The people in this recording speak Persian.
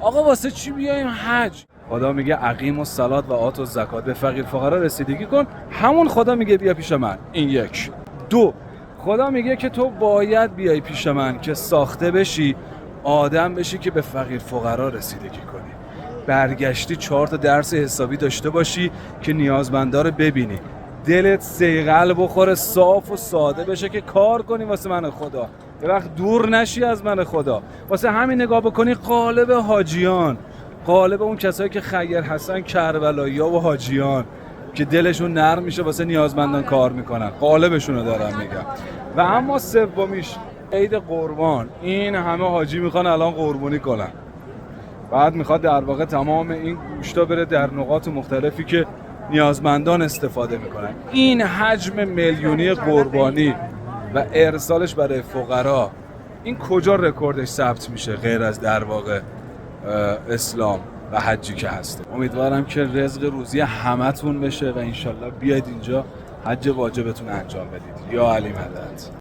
آقا واسه چی بیایم حج؟ خدا میگه اقیم الصلات و آت الزکات، به فقیر فقرا رسیدگی کن. همون خدا میگه بیا پیش من. این یک. دو، خدا میگه که تو باید بیای پیش من که ساخته بشی، آدم بشی که به فقیر فقرا رسیدگی کنی. برگشتی 4 تا درس حسابی داشته باشی که نیازمندا رو ببینی، دلت صیقل بخوره، صاف و ساده بشه که کار کنی واسه من خدا، یه وقت دور نشی از من خدا. واسه همین نگاه بکنی قالب حاجیان، قالب اون کسایی که خیر حسن کربلایی‌ها و حاجیان که دلشون نرم میشه واسه نیازمندان کار میکنن، قالبشونو دارم میگم. و اما سومیش عید قربان، این همه حاجی میخوان الان قربانی کنن، بعد میخواد در واقع تمام این گوشتا بره در نقاط مختلفی که نیازمندان استفاده میکنن. این حجم میلیونی قربانی و ارسالش برای فقرا، این کجا رکوردش ثبت میشه غیر از در واقع اسلام و حجی که هست؟ امیدوارم که رزق روزی همتون بشه و انشالله بیاید اینجا حج واجبتون انجام بدید. یا علی مدد.